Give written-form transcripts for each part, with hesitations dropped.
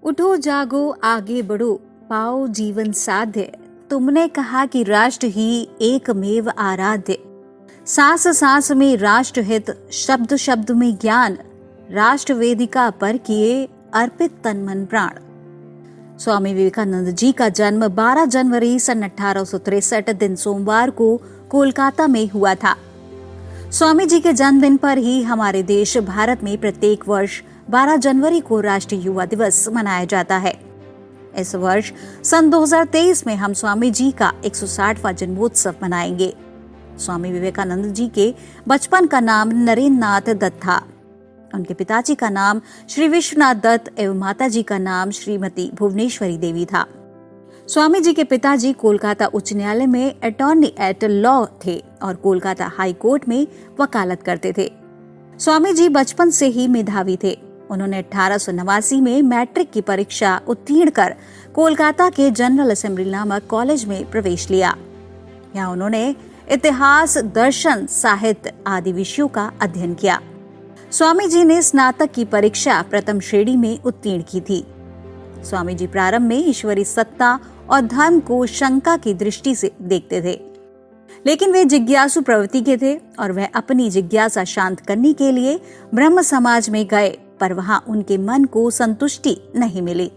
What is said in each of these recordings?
उठो जागो आगे बढ़ो, पाओ जीवन साध्य। तुमने कहा कि राष्ट्र ही एकमेव आराध्य। सांस सांस में राष्ट्र हित, शब्द शब्द में ज्ञान। राष्ट्र वेदिका पर किए अर्पित तन मन प्राण। स्वामी विवेकानंद जी का जन्म 12 जनवरी सन 1863 दिन सोमवार को कोलकाता में हुआ था। स्वामी जी के जन्मदिन पर ही हमारे देश भारत में प्रत्येक वर्ष 12 जनवरी को राष्ट्रीय युवा दिवस मनाया जाता है। इस वर्ष सन 2023 में हम स्वामी जी का 160वां जन्मोत्सव मनाएंगे। स्वामी विवेकानंद जी के बचपन का नाम नरेंद्र नाथ दत्त था। उनके पिताजी का नाम श्री विश्वनाथ दत्त एवं माताजी का नाम श्रीमती भुवनेश्वरी देवी था। स्वामी जी के पिताजी कोलकाता उच्च न्यायालय में अटॉर्नी एट लॉ थे और कोलकाता हाई कोर्ट में वकालत करते थे। स्वामी जी बचपन से ही मेधावी थे। उन्होंने 1889 में मैट्रिक की परीक्षा उत्तीर्ण कर कोलकाता के जनरल असेंबली नामक कॉलेज में प्रवेश लिया। यहाँ उन्होंने इतिहास, दर्शन, साहित्य आदि विषयों का अध्ययन किया। स्वामी जी ने स्नातक की परीक्षा प्रथम श्रेणी में उत्तीर्ण की थी। स्वामी जी प्रारंभ में ईश्वरी सत्ता और धर्म को शंका की दृष्टि से देखते थे, लेकिन वे जिज्ञासु प्रवृत्ति के थे और वह अपनी जिज्ञासा शांत करने के लिए ब्रह्म समाज में गए, पर वहां उनके मन को संतुष्टि नहीं मिली।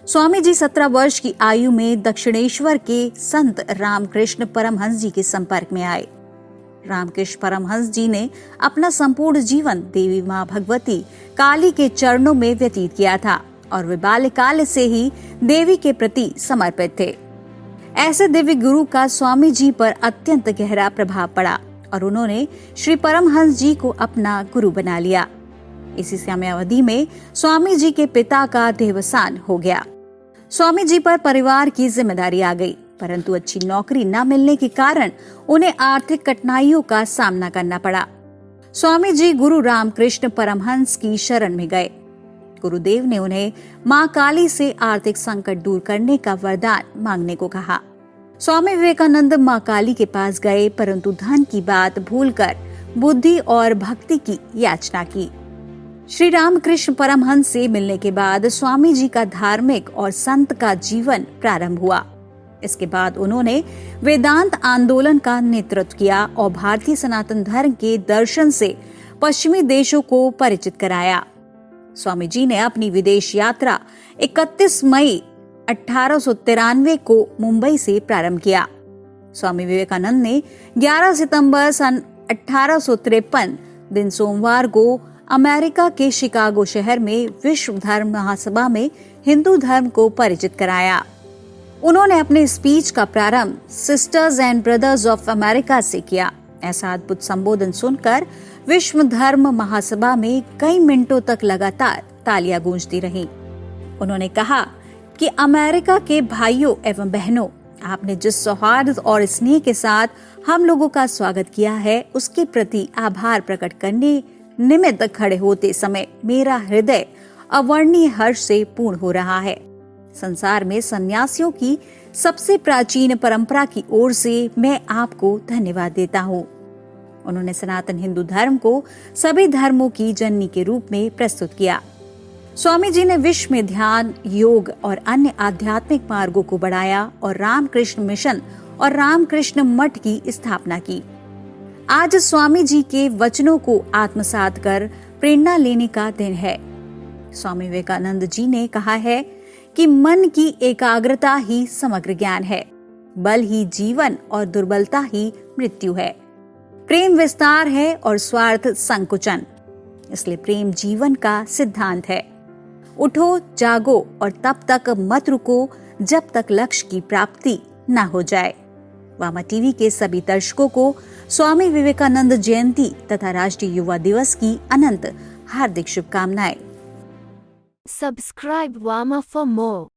स्वामी जी 17 वर्ष की आयु में दक्षिणेश्वर के संत रामकृष्ण परमहंस जी के संपर्क में आए। रामकृष्ण परमहंस जी ने अपना संपूर्ण जीवन देवी माँ भगवती काली के चरणों में व्यतीत किया था और वे बाल्यकाल से ही देवी के प्रति समर्पित थे। ऐसे दिव्य गुरु का स्वामी जी पर अत्यंत गहरा प्रभाव पड़ा और उन्होंने श्री परमहंस जी को अपना गुरु बना लिया। इसी समयावधि में स्वामी जी के पिता का देहावसान हो गया। स्वामी जी पर परिवार की जिम्मेदारी आ गई, परंतु अच्छी नौकरी न मिलने के कारण उन्हें आर्थिक कठिनाइयों का सामना करना पड़ा। स्वामी जी गुरु रामकृष्ण परमहंस की शरण में गए। गुरुदेव ने उन्हें मां काली से आर्थिक संकट दूर करने का वरदान मांगने को कहा। स्वामी विवेकानंद मां काली के पास गए, परंतु धन की बात भूलकर बुद्धि और भक्ति की याचना की। श्री रामकृष्ण परमहंस से मिलने के बाद स्वामी जी का धार्मिक और संत का जीवन प्रारंभ हुआ। इसके बाद उन्होंने वेदांत आंदोलन का नेतृत्व किया और भारतीय सनातन धर्म के दर्शन से पश्चिमी देशों को परिचित कराया। स्वामी जी ने अपनी विदेश यात्रा 31 मई 1893 को मुंबई से प्रारंभ किया। स्वामी विवेकानंद ने 11 सितंबर सन 1853 दिन सोमवार को अमेरिका के शिकागो शहर में विश्व धर्म महासभा में हिंदू धर्म को परिचित कराया। उन्होंने अपने स्पीच का प्रारंभ sisters and brothers of America से किया। ऐसा अद्भुत संबोधन सुनकर विश्व धर्म महासभा में कई मिनटों तक लगातार तालियां गूंजती रहीं। उन्होंने कहा कि अमेरिका के भाइयों एवं बहनों, आपने जिस सौहार्द और स्नेह के साथ हम लोगों का स्वागत किया है, उसके प्रति आभार प्रकट करने निमित्त खड़े होते समय मेरा हृदय अवर्णीय हर्ष से पूर्ण हो रहा है। संसार में सन्यासियों की सबसे प्राचीन परंपरा की ओर से मैं आपको धन्यवाद देता हूँ। उन्होंने सनातन हिंदू धर्म को सभी धर्मों की जननी के रूप में प्रस्तुत किया। स्वामी जी ने विश्व में ध्यान, योग और अन्य आध्यात्मिक मार्गों को बढ़ाया और रामकृष्ण मिशन और रामकृष्ण मठ की स्थापना की। आज स्वामी जी के वचनों को आत्मसात कर प्रेरणा लेने का दिन है। स्वामी विवेकानंद जी ने कहा है कि मन की एकाग्रता ही समग्र ज्ञान है, बल ही जीवन और दुर्बलता ही मृत्यु है। प्रेम विस्तार है और स्वार्थ संकुचन, इसलिए प्रेम जीवन का सिद्धांत है। उठो जागो और तब तक मत रुको जब तक लक्ष्य की प्राप्ति न हो जाए। वामा टीवी के सभी दर्शकों को स्वामी विवेकानंद जयंती तथा राष्ट्रीय युवा दिवस की अनंत हार्दिक शुभकामनाएं। Subscribe Wama for more.